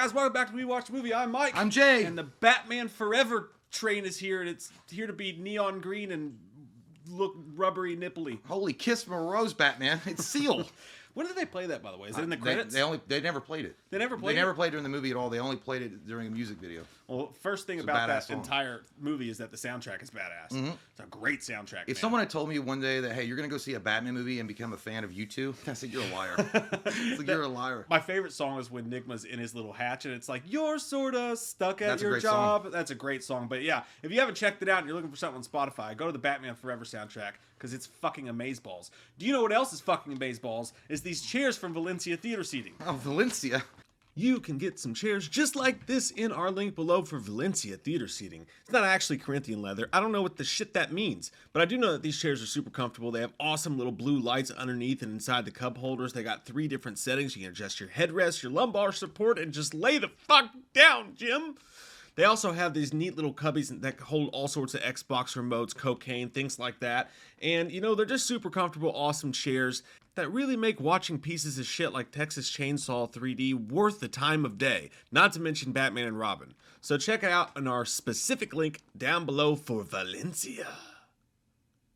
guys, welcome back to We Watch Movie. I'm Mike. I'm Jay. And the Batman Forever train is here, and it's here to be neon green and look rubbery nipply. Holy kiss from a rose, Batman. It's Seal. When did they play that, by the way? Is it in the credits? They never played it. They never played it? They never played it in the movie at all. They only played it during a music video. Well, first thing It's about that song. entire movie is that the soundtrack is badass. Mm-hmm. It's a great soundtrack, If man. someone had told me one day that, hey, you're going to go see a Batman movie and become a fan of U2, I said, you're a liar. It's like, you're a liar. My favorite song is when Nigma's in his little hatch, and it's like, you're sort of stuck at That's a your great job. song. That's a great song. But yeah, if you haven't checked it out and you're looking for something on Spotify, go to the Batman Forever soundtrack, because it's fucking amazeballs. Do you know what else is fucking amazeballs? Is these chairs from Valencia Theater Seating. Oh, Valencia. You can get some chairs just like this in our link below for Valencia Theater Seating. It's not actually Corinthian leather. I don't know what the shit that means, but I do know that these chairs are super comfortable. They have awesome little blue lights underneath and inside the cup holders. They got 3 different settings. You can adjust your headrest, your lumbar support, and just lay the fuck down, Jim. They also have these neat little cubbies that hold all sorts of Xbox remotes, cocaine, things like that. And, you know, they're just super comfortable, awesome chairs that really make watching pieces of shit like Texas Chainsaw 3D worth the time of day, not to mention Batman and Robin. So check it out in our specific link down below for Valencia.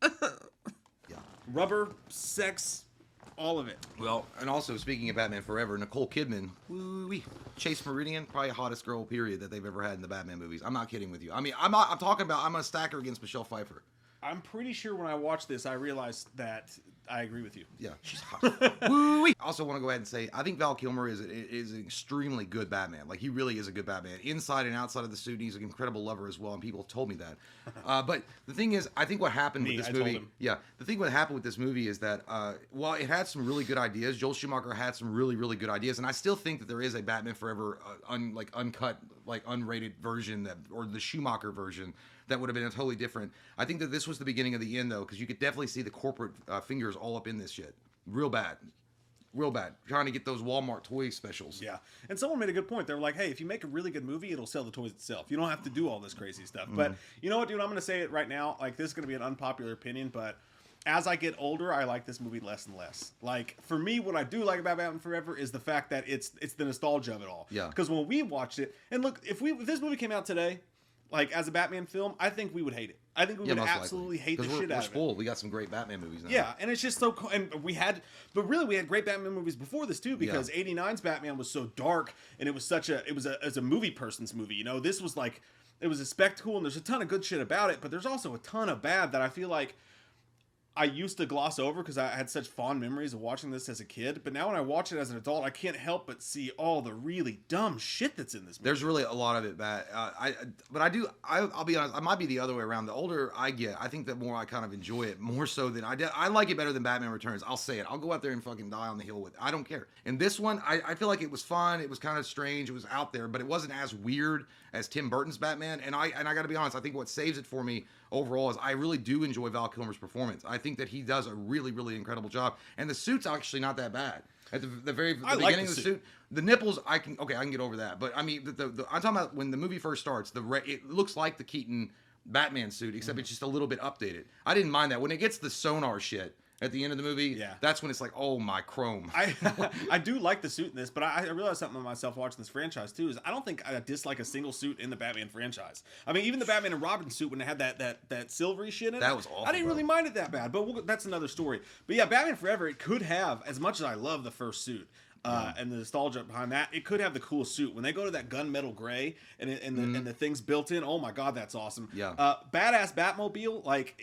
Yeah. Rubber, sex, all of it. Well, and also, speaking of Batman Forever, Nicole Kidman, woo-wee, Chase Meridian, probably hottest girl, period, that they've ever had in the Batman movies. I'm not kidding with you. I mean, I'm talking about, I'm going to stack her against Michelle Pfeiffer. I'm pretty sure when I watched this, I realized that I agree with you. Yeah, she's hot. Woo-wee. I also want to go ahead and say, I think Val Kilmer is an extremely good Batman. Like, he really is a good Batman. Inside and outside of the suit, he's an incredible lover as well, and people have told me that. But the thing is, I think what happened with this movie... Yeah, the thing what happened with this movie is that, while it had some really good ideas, Joel Schumacher had some really, really good ideas, and I still think that there is a Batman Forever, uncut, unrated version, or the Schumacher version, that would have been totally different. I think that this was the beginning of the end, though, because you could definitely see the corporate fingers all up in this shit. Real bad. Real bad. Trying to get those Walmart toy specials. Yeah. And someone made a good point. They were like, hey, if you make a really good movie, it'll sell the toys itself. You don't have to do all this crazy stuff. But you know what, dude? I'm going to say it right now. Like, this is going to be an unpopular opinion, but as I get older, I like this movie less and less. Like, for me, what I do like about Batman Forever is the fact that it's the nostalgia of it all. Yeah. Because when we watched it, and look, if this movie came out today, like, as a Batman film, I think we would hate it. I think we would absolutely hate the shit out of it. We're spoiled. We got some great Batman movies now. Yeah, and it's just so cool. And we had great Batman movies before this too, because 89's Batman was so dark, and it was a movie person's movie. You know, this was like, it was a spectacle, and there's a ton of good shit about it, but there's also a ton of bad that I feel like I used to gloss over because I had such fond memories of watching this as a kid. But now when I watch it as an adult, I can't help but see all the really dumb shit that's in this movie. There's really a lot of it bad. I'll be honest, I might be the other way around. The older I get, I think the more I kind of enjoy it, more so than I like it better than Batman Returns. I'll say it. I'll go out there and fucking die on the hill with it. I don't care. And this one, I feel like it was fun. It was kind of strange. It was out there, but it wasn't as weird as Tim Burton's Batman. And I got to be honest, I think what saves it for me overall is I really do enjoy Val Kilmer's performance. I think that he does a really, really incredible job. And the suit's actually not that bad. At the beginning of the suit, the nipples, I can get over that. But I mean, I'm talking about when the movie first starts, it looks like the Keaton Batman suit, except it's just a little bit updated. I didn't mind that. When it gets the sonar shit at the end of the movie, that's when it's like, oh my chrome. I do like the suit in this, but I realized something about myself watching this franchise too, is I don't think I dislike a single suit in the Batman franchise. I mean, even the Batman and Robin suit, when it had that silvery shit in it, that was awful. I didn't really mind it that bad, but that's another story. But yeah, Batman Forever, it could have, as much as I love the first suit, and the nostalgia behind that, it could have the cool suit. When they go to that gunmetal gray and the things built in, oh my god, that's awesome. Yeah. Badass Batmobile, like,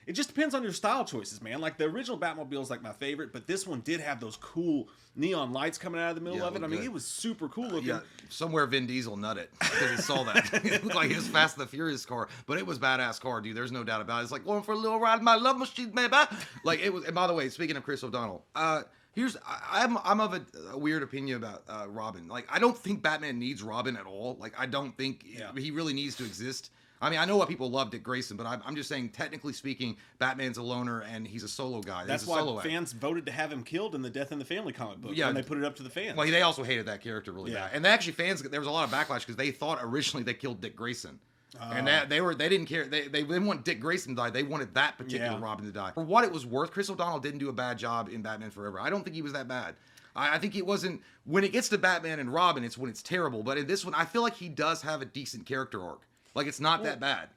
it just depends on your style choices, man. Like, the original Batmobile is like my favorite, but this one did have those cool neon lights coming out of the middle of it. I mean, it was super cool looking. Yeah, somewhere Vin Diesel nutted because he saw that. It looked like his Fast and the Furious car, but it was badass car, dude. There's no doubt about it. It's like going for a little ride in my love machine, baby. Like, it was. And by the way, speaking of Chris O'Donnell, I'm of a weird opinion about Robin. Like, I don't think Batman needs Robin at all. Like, I don't think he really needs to exist. I mean, I know what people love Dick Grayson, but I'm just saying, technically speaking, Batman's a loner and he's a solo guy. That's why fans voted to have him killed in the Death in the Family comic book. Yeah, when they put it up to the fans. Well, they also hated that character really bad. And actually, there was a lot of backlash because they thought originally they killed Dick Grayson. And they didn't care. They didn't want Dick Grayson to die. They wanted that particular Robin to die. For what it was worth, Chris O'Donnell didn't do a bad job in Batman Forever. I don't think he was that bad. I think it wasn't when it gets to Batman and Robin, it's when it's terrible. But in this one, I feel like he does have a decent character arc. Like it's not that bad.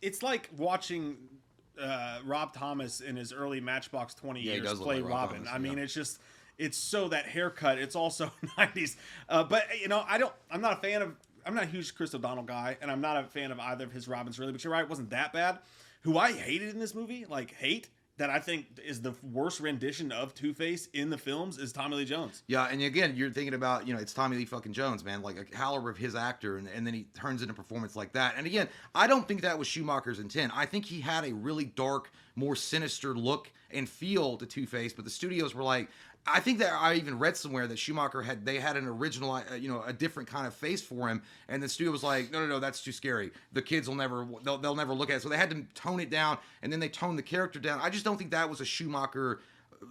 It's like watching Rob Thomas in his early Matchbox 20 Yeah, he years does look play like Rob Robin. Thomas, I mean, yeah. it's just it's so that haircut. It's also 90s. But you know, I'm not a fan of. I'm not a huge Chris O'Donnell guy, and I'm not a fan of either of his Robins really. But you're right, it wasn't that bad. Who I hated in this movie, like that I think is the worst rendition of Two-Face in the films is Tommy Lee Jones. Yeah, and again, you're thinking about, it's Tommy Lee fucking Jones, man, like a caliber of his actor, and then he turns into a performance like that. And again, I don't think that was Schumacher's intent. I think he had a really dark, more sinister look and feel to Two-Face, but the studios were like, I think that I even read somewhere that Schumacher had an original, a different kind of face for him, and the studio was like, no, that's too scary. The kids will they'll never look at it. So they had to tone it down, and then they toned the character down. I just don't think that was a Schumacher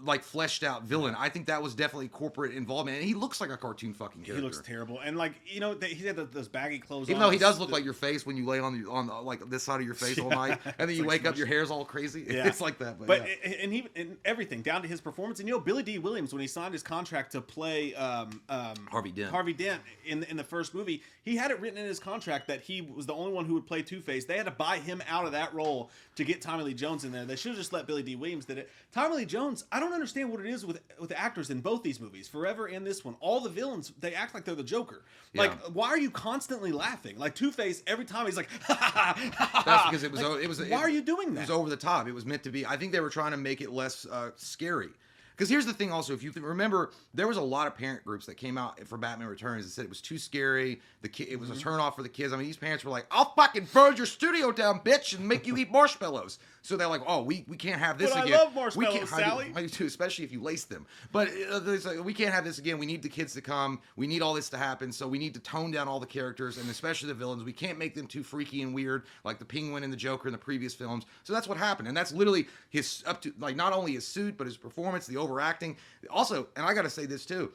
like fleshed out villain. I think that was definitely corporate involvement, and he looks like a cartoon fucking character. He looks terrible, and like he had those baggy clothes. Even on. though he does look like your face when you lay on like this side of your face all night, and then you wake up, your hair's all crazy. Yeah. It's like that. But and everything down to his performance, and Billy D. Williams, when he signed his contract to play Harvey Dent in the first movie, he had it written in his contract that he was the only one who would play Two-Face. They had to buy him out of that role to get Tommy Lee Jones in there. They should have just let Billy D. Williams did it. Tommy Lee Jones, I don't understand what it is with the actors in both these movies, Forever and this one. All the villains, they act like they're the Joker. Like, why are you constantly laughing? Like Two-Face, every time he's like, ha ha ha. That's because it was. Why are you doing that? It was over the top. It was meant to be. I think they were trying to make it less scary. Because here's the thing also, if you remember, there was a lot of parent groups that came out for Batman Returns and said it was too scary. It was a turnoff for the kids. I mean, these parents were like, I'll fucking burn your studio down, bitch, and make you eat marshmallows. So they're like, oh, we can't have this but again. I love marshmallows, Sally. I do too, especially if you lace them. But like, we can't have this again. We need the kids to come. We need all this to happen. So we need to tone down all the characters, and especially the villains. We can't make them too freaky and weird like the Penguin and the Joker in the previous films. So that's what happened. And that's literally his not only his suit, but his performance, the overacting. Also, and I got to say this too,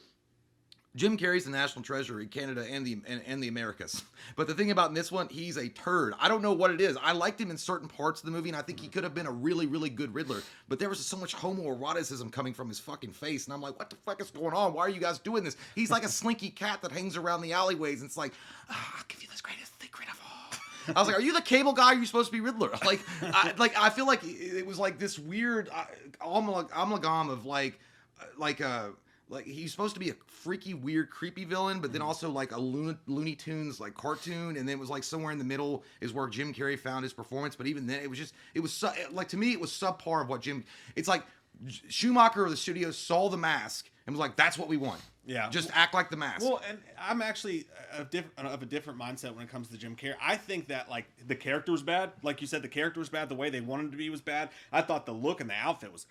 Jim Carrey's the national treasure in Canada and the Americas. But the thing about this one, he's a turd. I don't know what it is. I liked him in certain parts of the movie, and I think he could have been a really, really good Riddler. But there was so much homoeroticism coming from his fucking face, and I'm like, what the fuck is going on? Why are you guys doing this? He's like a slinky cat that hangs around the alleyways, and it's like, I'll give you this greatest secret of all. I was like, are you the cable guy? Or are you supposed to be Riddler? I feel like it was like this weird amalgam of like he's supposed to be a freaky, weird, creepy villain, but then also like a Looney Tunes like cartoon, and then it was like somewhere in the middle is where Jim Carrey found his performance. But even then, to me, it was subpar of what it's like Schumacher or the studio saw The Mask and was like, that's what we want. Yeah, just act like The Mask. Well, and I'm actually of a different mindset when it comes to Jim Carrey. I think that like the character was bad, like you said, the character was bad. The way they wanted it to be was bad. I thought the look and the outfit was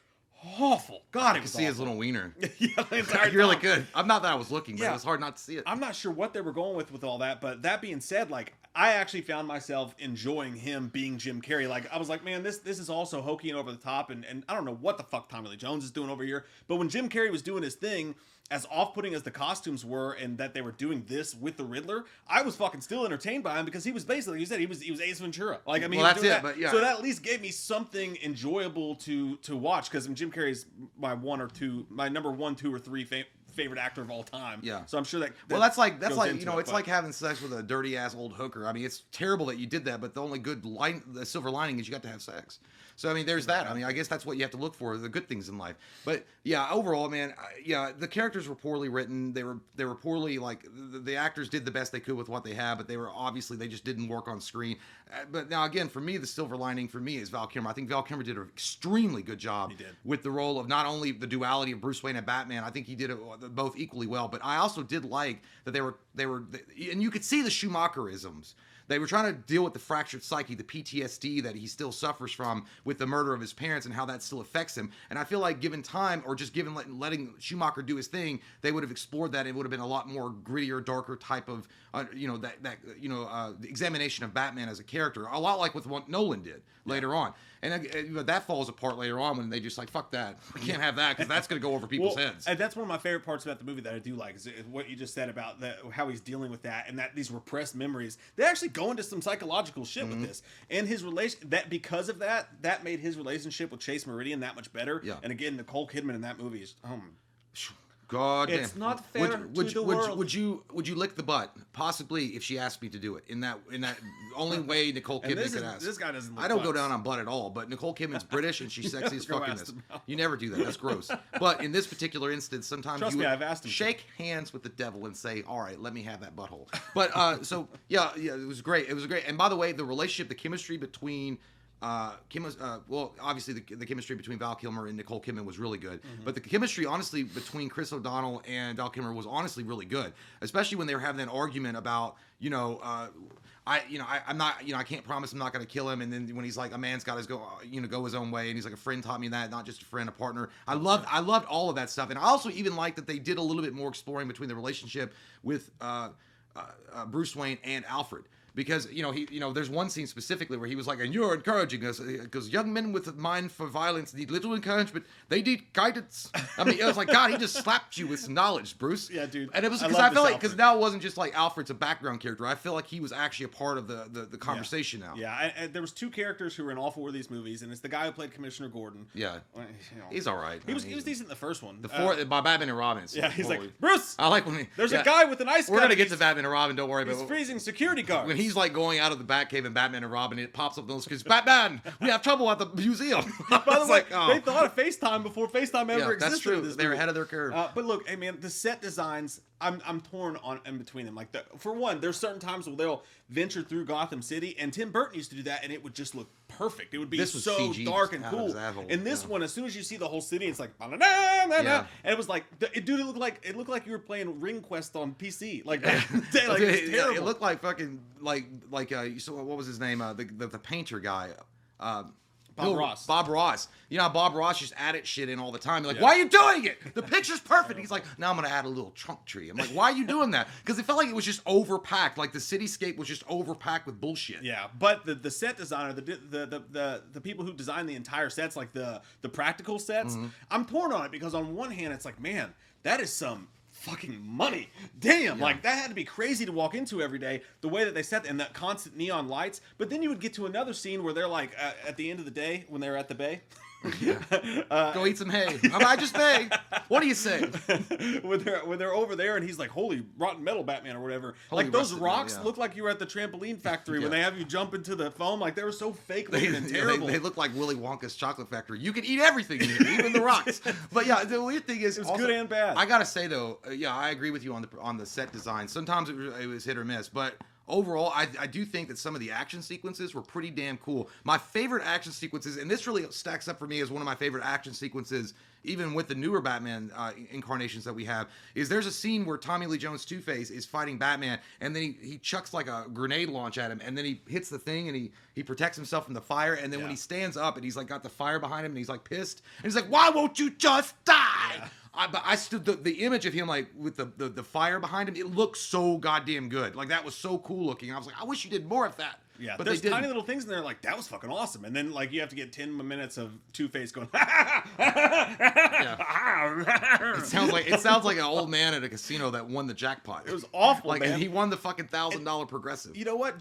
awful. God, I could see his little wiener. Yeah, it's really good. I'm not that I was looking, but it was hard not to see it. I'm not sure what they were going with all that, but that being said, like I actually found myself enjoying him being Jim Carrey. Like I was like, man, this is also hokey and over the top, and I don't know what the fuck Tommy Lee Jones is doing over here. But when Jim Carrey was doing his thing, as off-putting as the costumes were, and that they were doing this with the Riddler, I was fucking still entertained by him because he was basically, you said, he was Ace Ventura. Like I mean, well, that's it. That. But yeah, so that at least gave me something enjoyable to watch because Jim Carrey's my number 1, 2, or 3 favorite actor of all time. Yeah. So I'm sure that that's like it's like having sex with a dirty ass old hooker. I mean, it's terrible that you did that, but the only the silver lining is you got to have sex. So I mean, there's that. I mean, I guess that's what you have to look for, the good things in life. But yeah, overall, man, the characters were poorly written. They were poorly, like the actors did the best they could with what they had, but they just didn't work on screen. But now again, for me, the silver lining for me is Val Kilmer. I think Val Kilmer did an extremely good job with the role of not only the duality of Bruce Wayne and Batman. I think he did it both equally well. But I also did like that they were, and you could see the Schumacherisms. They were trying to deal with the fractured psyche, the PTSD that he still suffers from with the murder of his parents and how that still affects him. And I feel like given time, or just given letting Schumacher do his thing, they would have explored that. It would have been a lot more grittier, darker type of, the examination of Batman as a character. A lot like with what Nolan did later on. And that falls apart later on when they just like, fuck that. We can't have that because that's going to go over people's heads. And that's one of my favorite parts about the movie that I do like is what you just said about how he's dealing with that and that these repressed memories. They actually go into some psychological shit with this. And his because of that made his relationship with Chase Meridian that much better. Yeah. And again, Nicole Kidman in that movie is God damn. It's not fair to the world. Would you lick the butt? Possibly, if she asked me to do it. In that only way Nicole Kidman could ask. This guy doesn't. I don't go down on butt at all, but Nicole Kidman's British and she's sexy as fucking this. You never do that. That's gross. But in this particular instance, sometimes I've asked him shake hands with the devil and say, "All right, let me have that butthole." But so yeah, it was great. It was great. And by the way, the relationship, the chemistry between. Well, obviously the chemistry between Val Kilmer and Nicole Kidman was really good, but the chemistry, honestly, between Chris O'Donnell and Val Kilmer was honestly really good, especially when they were having that argument about, I'm not, I can't promise I'm not going to kill him, and then when he's like, a man's got to go his own way, and he's like, a friend taught me that, not just a friend, a partner. I loved all of that stuff, and I also even liked that they did a little bit more exploring between the relationship with Bruce Wayne and Alfred. Because, there's one scene specifically where he was like, and you're encouraging us, because young men with a mind for violence need little encouragement. They need guidance. I mean, it was like, God, he just slapped you with some knowledge, Bruce. Yeah, dude. And it was because I felt like, because now it wasn't just like Alfred's a background character. I feel like he was actually a part of the conversation now. Yeah, there was two characters who were in all four of these movies, and it's the guy who played Commissioner Gordon. Yeah. He's all right. He was decent in the first one. By Batman and Robin. Yeah, he's like, Bruce! I like when there's a guy with an ice gun. We're going to get to Batman and Robin, don't worry about it. He's freezing security guards. When he's like going out of the Batcave and Batman and Robin, it pops up those because Batman, we have trouble at the museum. By the way, they thought of FaceTime before FaceTime ever existed. That's true. They were ahead of their curve. But look, hey man, the set designs, I'm torn on in between them. Like, for one, there's certain times where they'll venture through Gotham City, and Tim Burton used to do that, and it would just look perfect. It would be so CG dark and cool. And this one, as soon as you see the whole city, it's like, and it was like, it looked like you were playing Ring Quest on PC. Like, it's terrible. It looked like fucking so what was his name? The painter guy. Bob Ross. Bob Ross. You know, Bob Ross just added shit in all the time. You're like, why are you doing it? The picture's perfect. He's like, now I'm going to add a little trunk tree. I'm like, why are you doing that? Because it felt like it was just overpacked. Like the cityscape was just overpacked with bullshit. Yeah, but the set designer, the people who designed the entire sets, like the practical sets, I'm torn on it because on one hand, it's like, man, that is some fucking money. Damn, like that had to be crazy to walk into every day, the way that they set and that constant neon lights. But then you would get to another scene where they're like at the end of the day when they're at the bay. Go eat some hay. I just may. What do you say? when they're over there and he's like, holy rotten metal Batman or whatever. Holy like those rocks look like you were at the trampoline factory when they have you jump into the foam. Like they were so fake looking and terrible. They look like Willy Wonka's chocolate factory. You can eat everything in here, even the rocks. But yeah, the weird thing is, it's also, good and bad. I gotta say though, I agree with you on the set design. Sometimes it was hit or miss, but overall, I do think that some of the action sequences were pretty damn cool. My favorite action sequences, and this really stacks up for me as one of my favorite action sequences, even with the newer Batman incarnations that we have, is there's a scene where Tommy Lee Jones Two-Face is fighting Batman, and then he chucks like a grenade launch at him, and then he hits the thing, and he protects himself from the fire, and then when he stands up, and he's like got the fire behind him, and he's like pissed, and he's like, why won't you just die? Yeah. But I stood the image of him like with the fire behind him. It looked so goddamn good. Like that was so cool looking. I was like, I wish you did more of that. Yeah, but there's tiny little things in there like that was fucking awesome. And then like you have to get 10 minutes of Two-Face going. It sounds like an old man at a casino that won the jackpot. It was awful. Like man. He won the fucking $1,000 progressive. You know what?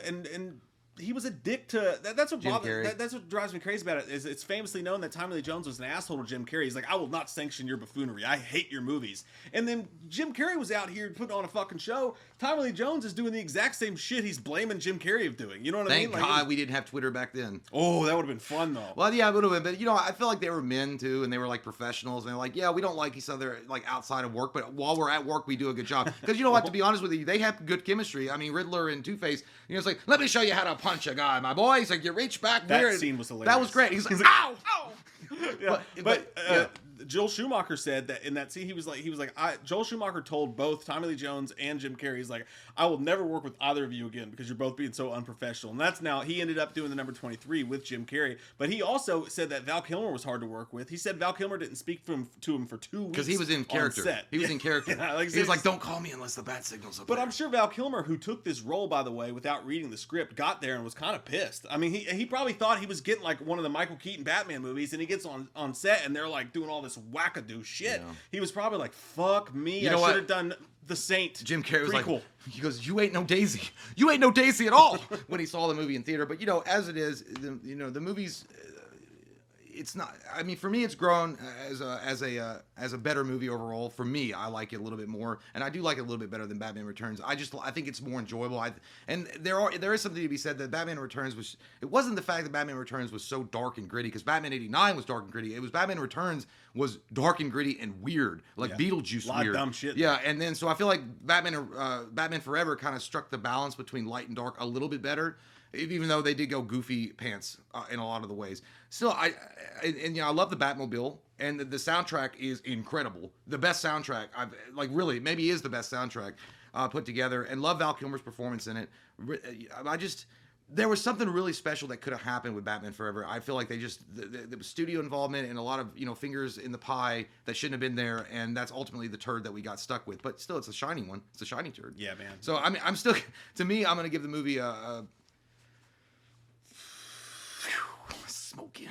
And he was a dick to that's what that's what drives me crazy about it. Is it's famously known that Tommy Lee Jones was an asshole to Jim Carrey. He's like, I will not sanction your buffoonery. I hate your movies. And then Jim Carrey was out here putting on a fucking show. Tommy Lee Jones is doing the exact same shit he's blaming Jim Carrey of doing. You know what I mean? Thank God we didn't have Twitter back then. Oh, that would have been fun though. Well, yeah, it would have been. But I feel like they were men too, and they were like professionals, and they're like, yeah, we don't like each other like outside of work, but while we're at work, we do a good job. Because you know what? To be honest with you, they have good chemistry. I mean, Riddler and Two-Face. It's like, let me show you how to punch a guy, my boy. He's like, you reach back there. That scene was hilarious. That was great. He's like, ow, ow. Yeah, Joel Schumacher said that in that scene, he was like, Joel Schumacher told both Tommy Lee Jones and Jim Carrey, he's like, I will never work with either of you again because you're both being so unprofessional. And that's now, he ended up doing the number 23 with Jim Carrey. But he also said that Val Kilmer was hard to work with. He said Val Kilmer didn't speak to him for 2 weeks. Because he was in character. Set. He was in character. Yeah, he was like, don't call me unless the bat signal's up But there. I'm sure Val Kilmer, who took this role, by the way, without reading the script, got there and was kind of pissed. I mean, he probably thought he was getting like one of the Michael Keaton Batman movies, and he gets on set and they're like doing all this wackadoo shit. Yeah. He was probably like, fuck me, I should have done The Saint. Jim Carrey was prequel. Like, he goes, you ain't no Daisy. You ain't no Daisy at all when he saw the movie in theater. But, as it is, the movies, it's not. I mean, for me, it's grown as a better movie overall. For me, I like it a little bit more, and I do like it a little bit better than Batman Returns. I think it's more enjoyable. And there is something to be said that Batman Returns was. It wasn't the fact that Batman Returns was so dark and gritty, because Batman '89 was dark and gritty. It was Batman Returns was dark and gritty and weird, like Beetlejuice a lot weird. Of dumb shit. Yeah, and then so I feel like Batman Forever kind of struck the balance between light and dark a little bit better, even though they did go goofy pants in a lot of the ways. Still, I love the Batmobile, and the soundtrack is incredible. The best soundtrack really maybe is the best soundtrack put together, and love Val Kilmer's performance in it. There was something really special that could have happened with Batman Forever. I feel like there was studio involvement and a lot of fingers in the pie that shouldn't have been there, and that's ultimately the turd that we got stuck with. But still, it's a shiny one. It's a shiny turd. Yeah, man. So I mean, I'm still, to me, I'm gonna give the movie a smoking.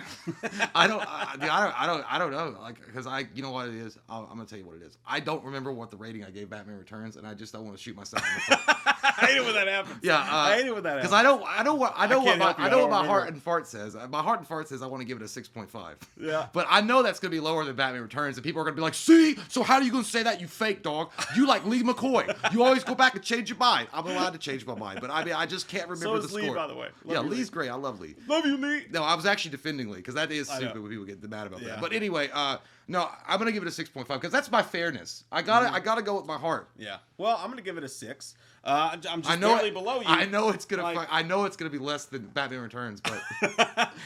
I don't know, like, because you know what it is. I'm gonna tell you what it is. I don't remember what the rating I gave Batman Returns, and I just don't want to shoot myself in the foot. I hate it when that happens. Yeah, I hate it when that happens. Because I know what my heart remember. and fart says. My heart and fart says I want to give it a 6.5. Yeah. But I know that's gonna be lower than Batman Returns, and people are gonna be like, "See, so how are you gonna say that, you fake dog? You like Lee McCoy? You always go back and change your mind." I'm allowed to change my mind, but I mean, I just can't remember the Lee, score. by the way. Yeah, Lee's great. I love Lee. Love you, Lee. No, I was actually defending Lee, because that is stupid when people get mad about that. But anyway, no, I'm gonna give it a 6.5 because that's my fairness. I gotta go with my heart. Yeah. Well, I'm gonna give it a 6. I'm just barely below you. I know it's gonna be less than Batman Returns, but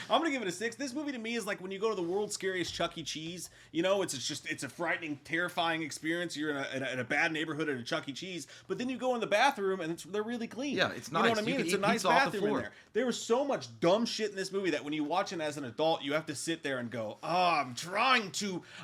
I'm gonna give it a 6. This movie to me is like when you go to the world's scariest Chuck E. Cheese. It's a frightening, terrifying experience. You're in a bad neighborhood at a Chuck E. Cheese, but then you go in the bathroom and they're really clean. Yeah, it's nice. You know what I mean? It's a nice bathroom in there. There was so much dumb shit in this movie that when you watch it as an adult, you have to sit there and go, "Oh,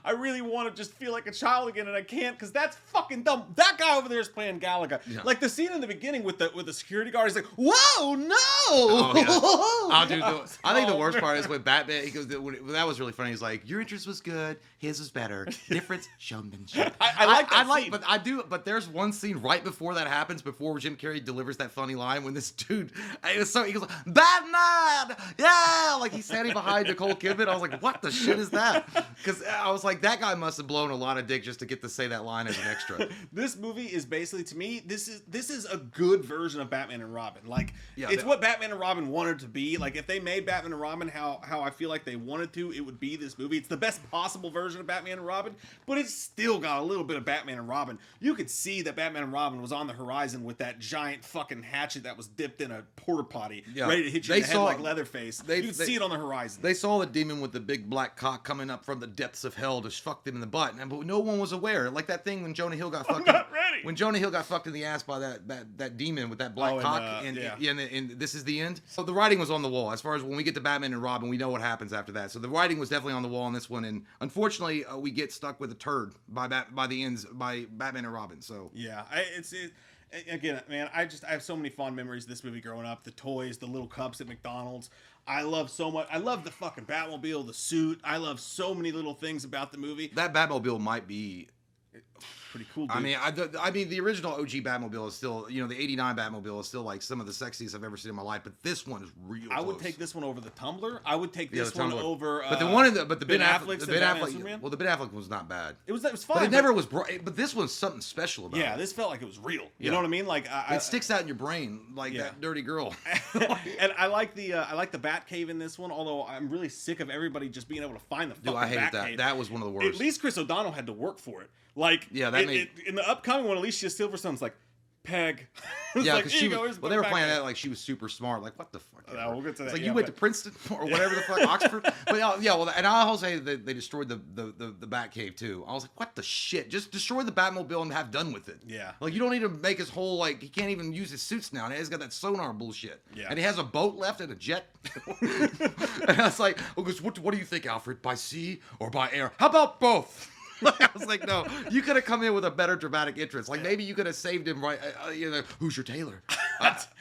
I really want to just feel like a child again, and I can't because that's fucking dumb." That guy over there is playing Galaga. Yeah. Like the scene in the beginning with the security guard, he's like, "Whoa, no!" Oh, yeah. Dude, I think the worst part is when Batman, he goes, that was really funny. He's like, "Your interest was good, his was better. Difference showmanship." I like that scene. But there's one scene right before that happens, before Jim Carrey delivers that funny line when this dude, he goes, "Batman, yeah!" Like he's standing behind Nicole Kidman. I was like, "What the shit is that?" Because I was like, that guy must have blown a lot of dick just to get to say that line as an extra. This movie is basically, to me, this is a good version of Batman and Robin. Like, it's what Batman and Robin wanted to be. Like, if they made Batman and Robin how I feel like they wanted to, it would be this movie. It's the best possible version of Batman and Robin, but it's still got a little bit of Batman and Robin. You could see that Batman and Robin was on the horizon with that giant fucking hatchet that was dipped in a porta potty, ready to hit you in the head like Leatherface. You could see it on the horizon. They saw the demon with the big black cock coming up from the depths of hell to fuck them in the butt, but no one was aware. Like that thing when Jonah Hill got fucked. When Jonah Hill got fucked in the ass by that demon with that black cock, and this is the end. So the writing was on the wall. As far as when we get to Batman and Robin, we know what happens after that. So the writing was definitely on the wall on this one, and unfortunately, we get stuck with a turd by the ends by Batman and Robin. So yeah, again, man, I have so many fond memories of this movie growing up. The toys, the little cups at McDonald's. I love so much. I love the fucking Batmobile, the suit. I love so many little things about the movie. That Batmobile might be pretty cool, dude. I mean, the original OG Batmobile is still, the '89 Batmobile is still like some of the sexiest I've ever seen in my life. But this one is real. I would take this one over the Tumbler. I would take this one over. But the one in the Ben Affleck, the Ben Affleck was not bad. It was fine. But it never was. But this was something special about it. Yeah, this felt like it was real. You know what I mean? Like it sticks out in your brain like that dirty girl. And I like the Batcave in this one. Although I'm really sick of everybody just being able to find the fucking Batcave. I hated that. That was one of the worst. At least Chris O'Donnell had to work for it. Like, in the upcoming one, Alicia Silverstone's like, Peg. Yeah, because they were playing that like she was super smart. Like, what the fuck? We'll get to that. It's like you went to Princeton or whatever the fuck, Oxford. But and I also say that they destroyed the Batcave too. I was like, what the shit? Just destroy the Batmobile and have done with it. Yeah. Like you don't need to make his whole he can't even use his suits now. And he's got that sonar bullshit. Yeah. And he has a boat left and a jet. And I was like, what do you think, Alfred? By sea or by air? How about both? I was like, no, you could have come in with a better dramatic entrance. Like maybe you could have saved him right. Who's your tailor?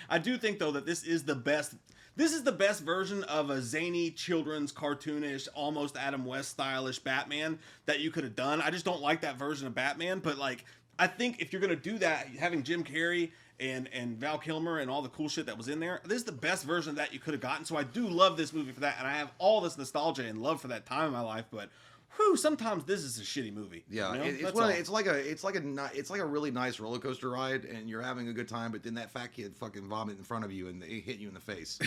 I do think though that this is the best. This is the best version of a zany, children's, cartoonish, almost Adam West stylish Batman that you could have done. I just don't like that version of Batman, but like I think if you're gonna do that, having Jim Carrey and Val Kilmer and all the cool shit that was in there, this is the best version of that you could have gotten. So I do love this movie for that, and I have all this nostalgia and love for that time in my life. But whew, sometimes this is a shitty movie. Yeah, you know? it's like a really nice roller coaster ride, and you're having a good time, but then that fat kid fucking vomit in front of you and they hit you in the face,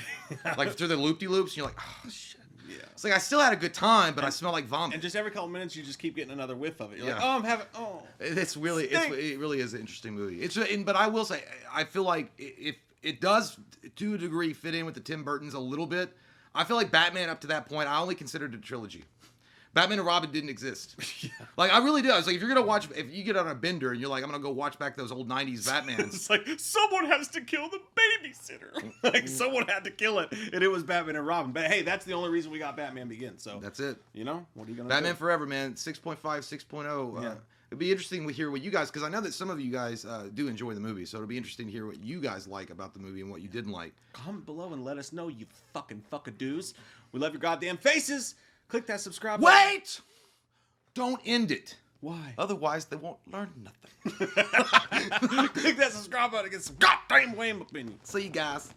like through the loop-de-loops, and you're like, oh shit. Yeah. It's like I still had a good time, but I smell like vomit. And just every couple minutes, you just keep getting another whiff of it. You're Yeah. like, oh, I'm having, oh. It really is an interesting movie. But I will say, I feel like if it does to a degree fit in with the Tim Burtons a little bit. I feel like Batman up to that point, I only considered a trilogy. Batman and Robin didn't exist. Yeah. Like, I really do. I was like, if you're going to watch, if you get on a bender and you're like, I'm going to go watch back those old 90s Batmans. It's like, someone has to kill the babysitter. Like, someone had to kill it, and it was Batman and Robin. But hey, that's the only reason we got Batman Begins. So that's it. You know, what are you going to Batman do? Forever, man. 6.5, 6.0. Yeah. It'd be interesting to hear what you guys, because I know that some of you guys do enjoy the movie, so it'll be interesting to hear what you guys like about the movie and what you didn't like. Comment below and let us know, you fucking fuckadoos. We love your goddamn faces. Click that subscribe button. Wait! Don't end it. Why? Otherwise, they won't learn nothing. Click that subscribe button to get some goddamn lame opinions. See you guys.